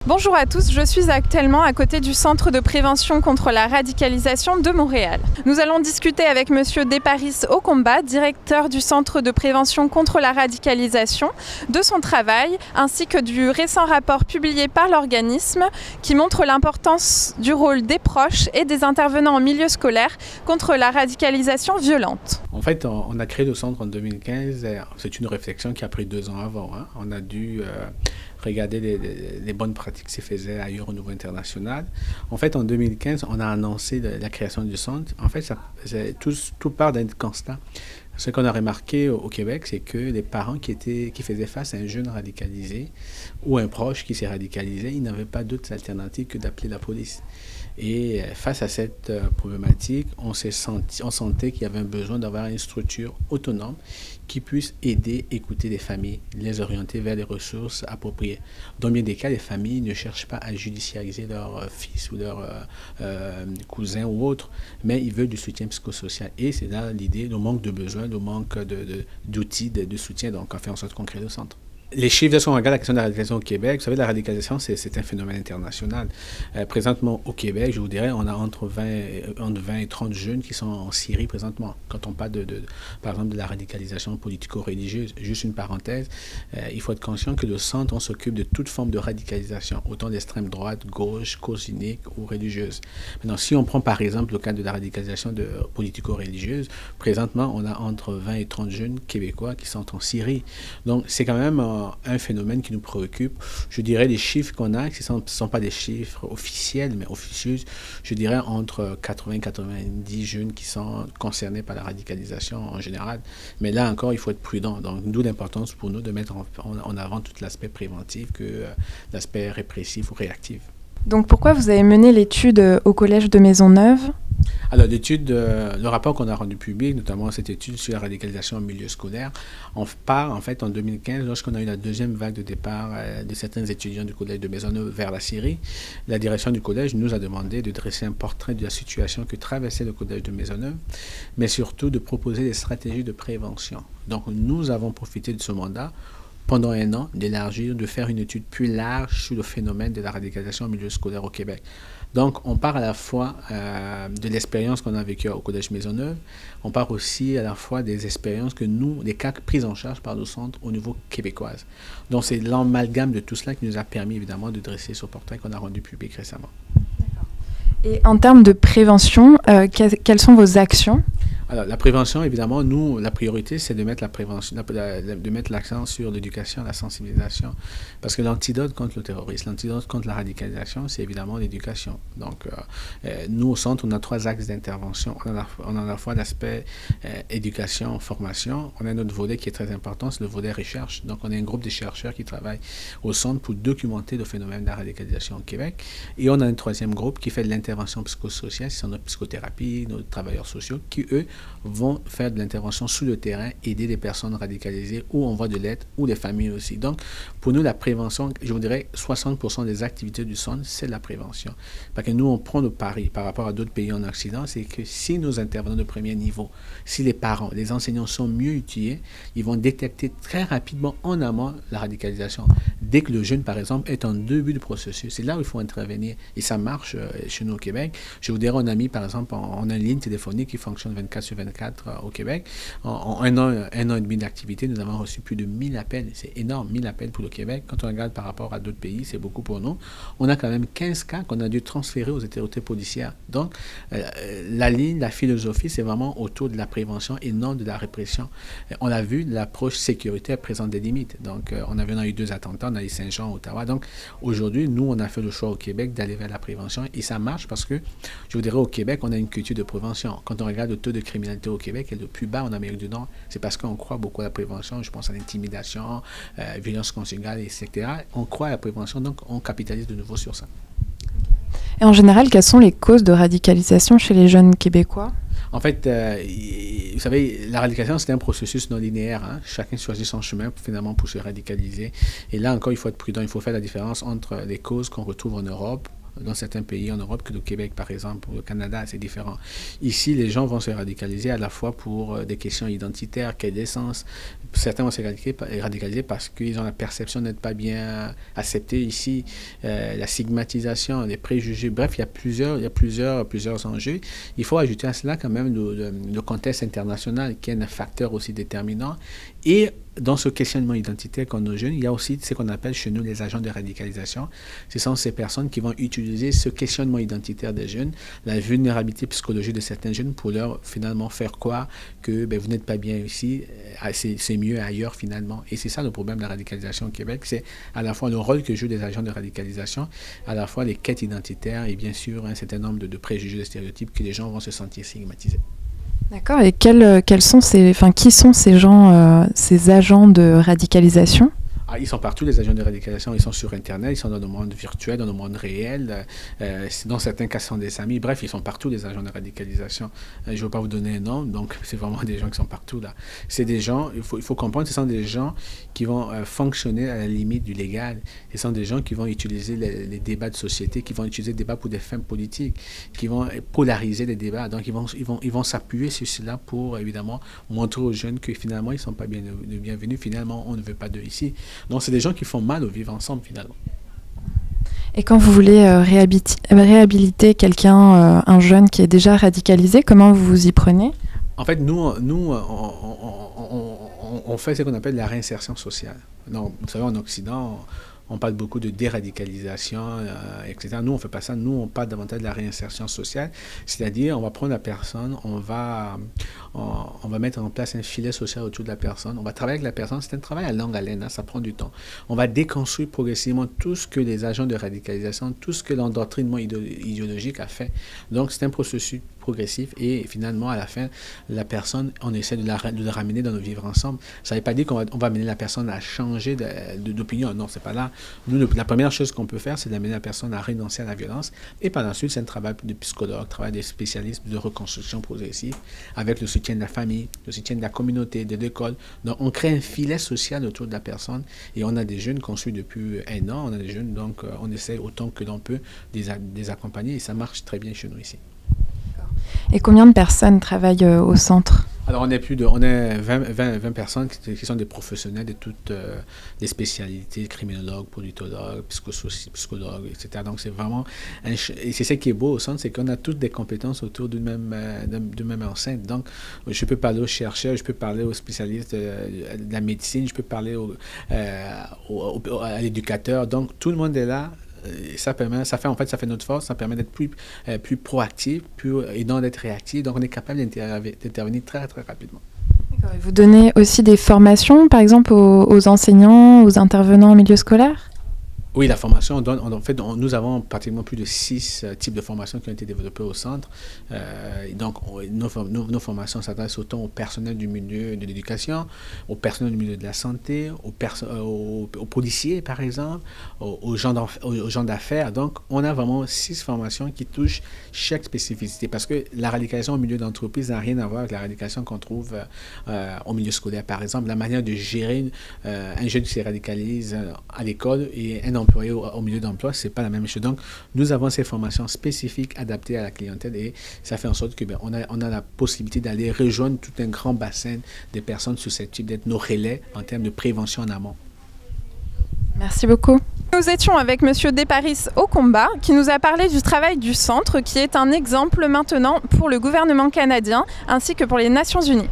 Bonjour à tous, je suis actuellement à côté du Centre de prévention contre la radicalisation de Montréal. Nous allons discuter avec Monsieur Desparis Okomba, directeur du Centre de prévention contre la radicalisation, de son travail, ainsi que du récent rapport publié par l'organisme qui montre l'importance du rôle des proches et des intervenants en milieu scolaire contre la radicalisation violente. En fait, on a créé le centre en 2015. C'est une réflexion qui a pris 2 ans avant. On a dû regarder les bonnes pratiques qui se faisaient ailleurs au niveau international. En fait, en 2015, on a annoncé la création du centre. En fait, tout part d'un constat. Ce qu'on a remarqué au Québec, c'est que les parents qui faisaient face à un jeune radicalisé ou un proche qui s'est radicalisé, ils n'avaient pas d'autre alternative que d'appeler la police. Et face à cette problématique, on sentait qu'il y avait un besoin d'avoir une structure autonome qui puisse aider, écouter les familles, les orienter vers les ressources appropriées. Dans bien des cas, les familles ne cherchent pas à judiciariser leur fils ou leur cousin ou autre, mais ils veulent du soutien psychosocial. Et c'est là l'idée, le manque de besoins, le manque d'outils, de soutien, donc on fait en sorte qu'on crée le centre. Les chiffres, lorsqu'on regarde la question de la radicalisation au Québec, vous savez, la radicalisation, c'est un phénomène international. Présentement, au Québec, je vous dirais, on a entre 20 et 30 jeunes qui sont en Syrie présentement. Quand on parle, par exemple, de la radicalisation politico-religieuse, juste une parenthèse, il faut être conscient que le centre, on s'occupe de toute forme de radicalisation, autant d'extrême droite, gauche, cause unique ou religieuse. Maintenant, si on prend par exemple le cas de la radicalisation politico-religieuse, présentement, on a entre 20 et 30 jeunes Québécois qui sont en Syrie. Donc, c'est quand même un phénomène qui nous préoccupe. Je dirais les chiffres qu'on a, ce ne sont pas des chiffres officiels, mais officieux, je dirais entre 80 et 90 jeunes qui sont concernés par la radicalisation en général. Mais là encore, il faut être prudent. Donc, d'où l'importance pour nous de mettre en avant tout l'aspect préventif que l'aspect répressif ou réactif. Donc pourquoi vous avez mené l'étude au Collège de Maisonneuve ? Alors, le rapport qu'on a rendu public, notamment cette étude sur la radicalisation en milieu scolaire, on part en fait en 2015, lorsqu'on a eu la deuxième vague de départ de certains étudiants du Collège de Maisonneuve vers la Syrie. La direction du Collège nous a demandé de dresser un portrait de la situation que traversait le Collège de Maisonneuve, mais surtout de proposer des stratégies de prévention. Donc, nous avons profité de ce mandat pendant 1 an, d'élargir, de faire une étude plus large sur le phénomène de la radicalisation en milieu scolaire au Québec. Donc, on part à la fois de l'expérience qu'on a vécue au Collège Maisonneuve, on part aussi à la fois des expériences que nous, des cas pris en charge par le centre au niveau québécois. Donc, c'est l'amalgame de tout cela qui nous a permis évidemment de dresser ce portrait qu'on a rendu public récemment. Et en termes de prévention, quelles sont vos actions ? Alors, la prévention, évidemment, nous, la priorité, c'est de mettre la prévention, de mettre l'accent sur l'éducation, la sensibilisation. Parce que l'antidote contre le terrorisme, l'antidote contre la radicalisation, c'est évidemment l'éducation. Donc, nous, au centre, on a 3 axes d'intervention. On a à la fois l'aspect éducation, formation. On a notre volet qui est très important, c'est le volet recherche. Donc, on a un groupe de chercheurs qui travaillent au centre pour documenter le phénomène de la radicalisation au Québec. Et on a un 3e groupe qui fait de l'intervention psychosociale, c'est notre psychothérapie, nos travailleurs sociaux, qui, eux, vont faire de l'intervention sur le terrain, aider les personnes radicalisées où on voit de l'aide, ou les familles aussi. Donc, pour nous, la prévention, je vous dirais 60% des activités du centre, c'est la prévention. Parce que nous, on prend le pari par rapport à d'autres pays en Occident, c'est que si nos intervenants de premier niveau, si les parents, les enseignants sont mieux outillés, ils vont détecter très rapidement en amont la radicalisation. Dès que le jeune, par exemple, est en début du processus, c'est là où il faut intervenir. Et ça marche chez nous au Québec. Je vous dirais, on a mis, par exemple, on a une ligne téléphonique qui fonctionne 24 sur 24 au Québec. En 1 an et demi d'activité, nous avons reçu plus de 1000 appels. C'est énorme, 1000 appels pour le Québec. Quand on regarde par rapport à d'autres pays, c'est beaucoup pour nous. On a quand même 15 cas qu'on a dû transférer aux autorités policières. Donc, la ligne, la philosophie, c'est vraiment autour de la prévention et non de la répression. On l'a vu, l'approche sécuritaire présente des limites. Donc, on a eu 2 attentats, on a eu Saint-Jean, Ottawa. Donc, aujourd'hui, nous, on a fait le choix au Québec d'aller vers la prévention et ça marche parce que, je vous dirais, au Québec, on a une culture de prévention. Quand on regarde le taux de criminalité au Québec est le plus bas en Amérique du Nord. C'est parce qu'on croit beaucoup à la prévention. Je pense à l'intimidation, violence conjugale, etc. On croit à la prévention, donc on capitalise de nouveau sur ça. Et en général, quelles sont les causes de radicalisation chez les jeunes Québécois ? En fait, vous savez, la radicalisation, c'est un processus non linéaire. Chacun choisit son chemin finalement pour se radicaliser. Et là encore, il faut être prudent. Il faut faire la différence entre les causes qu'on retrouve en Europe, dans certains pays en Europe que le Québec, par exemple, ou le Canada, c'est différent. Ici, les gens vont se radicaliser à la fois pour des questions identitaires, quelle essence. Certains vont se radicaliser parce qu'ils ont la perception d'être pas bien acceptés ici, la stigmatisation, les préjugés. Bref, il y a plusieurs enjeux. Il faut ajouter à cela quand même le contexte international qui est un facteur aussi déterminant. Et dans ce questionnement identitaire qu'ont nos jeunes, il y a aussi ce qu'on appelle chez nous les agents de radicalisation. Ce sont ces personnes qui vont utiliser ce questionnement identitaire des jeunes, la vulnérabilité psychologique de certains jeunes pour leur finalement faire croire que vous n'êtes pas bien ici, c'est mieux ailleurs finalement. Et c'est ça le problème de la radicalisation au Québec, c'est à la fois le rôle que jouent les agents de radicalisation, à la fois les quêtes identitaires et bien sûr un certain nombre de préjugés, de stéréotypes que les gens vont se sentir stigmatisés. D'accord. Et qui sont ces gens, ces agents de radicalisation? Ils sont partout, les agents de radicalisation. Ils sont sur Internet, ils sont dans le monde virtuel, dans le monde réel. Dans certains cas, ce sont des amis. Bref, ils sont partout, les agents de radicalisation. Je ne veux pas vous donner un nom, donc c'est vraiment des gens qui sont partout là. C'est des gens, il faut comprendre, ce sont des gens qui vont fonctionner à la limite du légal. Ce sont des gens qui vont utiliser les débats de société, qui vont utiliser les débats pour des fins politiques, qui vont polariser les débats. Donc, ils vont s'appuyer sur cela pour, évidemment, montrer aux jeunes que finalement, ils ne sont pas bienvenus. Finalement, on ne veut pas d'eux ici. Donc, c'est des gens qui font mal au vivre ensemble, finalement. Et quand vous voulez réhabiliter quelqu'un, un jeune qui est déjà radicalisé, comment vous vous y prenez? En fait, nous on fait ce qu'on appelle la réinsertion sociale. Donc, vous savez, en Occident, on parle beaucoup de déradicalisation, etc. Nous, on ne fait pas ça. Nous, on parle davantage de la réinsertion sociale. C'est-à-dire, on va prendre la personne, on va mettre en place un filet social autour de la personne. On va travailler avec la personne. C'est un travail à longue haleine, ça prend du temps. On va déconstruire progressivement tout ce que les agents de radicalisation, tout ce que l'endoctrinement idéologique a fait. Donc, c'est un processus progressif et finalement, à la fin, la personne, on essaie de la ramener dans nos vivre ensemble. Ça ne veut pas dire qu'on va amener la personne à changer d'opinion. Non, c'est pas là. Nous, la première chose qu'on peut faire, c'est d'amener la personne à renoncer à la violence. Et par la suite, c'est un travail de psychologue, travail des spécialistes de reconstruction progressive, avec le soutien de la famille, le soutien de la communauté, de l'école. Donc, on crée un filet social autour de la personne. Et on a des jeunes qu'on suit depuis 1 an. On a des jeunes, donc on essaie autant que l'on peut de les accompagner. Et ça marche très bien chez nous ici. Et combien de personnes travaillent au centre? Alors, on est 20 personnes qui sont des professionnels de toutes les spécialités, criminologues, politologues, psychologues, etc. Donc, c'est vraiment... et c'est ce qui est beau au centre, c'est qu'on a toutes des compétences autour d'une même enceinte. Donc, je peux parler aux chercheurs, je peux parler aux spécialistes de la médecine, je peux parler à l'éducateur. Donc, tout le monde est là. Ça fait notre force, ça permet d'être plus proactif et non d'être réactif. Donc, on est capable d'intervenir très, très rapidement. D'accord. Et vous donnez aussi des formations, par exemple, aux enseignants, aux intervenants en milieu scolaire? Oui, la formation, nous avons pratiquement plus de 6 types de formations qui ont été développées au centre. Donc, nos formations s'adressent autant au personnel du milieu de l'éducation, au personnel du milieu de la santé, aux policiers, par exemple, aux gens d'affaires. Donc, on a vraiment 6 formations qui touchent chaque spécificité. Parce que la radicalisation au milieu d'entreprise n'a rien à voir avec la radicalisation qu'on trouve au milieu scolaire. Par exemple, la manière de gérer un jeune qui se radicalise à l'école et un employé au milieu d'emploi, c'est pas la même chose. Donc, nous avons ces formations spécifiques adaptées à la clientèle et ça fait en sorte que on a la possibilité d'aller rejoindre tout un grand bassin des personnes susceptibles d'être nos relais en termes de prévention en amont. Merci beaucoup. Nous étions avec Monsieur Desparis Okomba qui nous a parlé du travail du centre qui est un exemple maintenant pour le gouvernement canadien ainsi que pour les Nations Unies.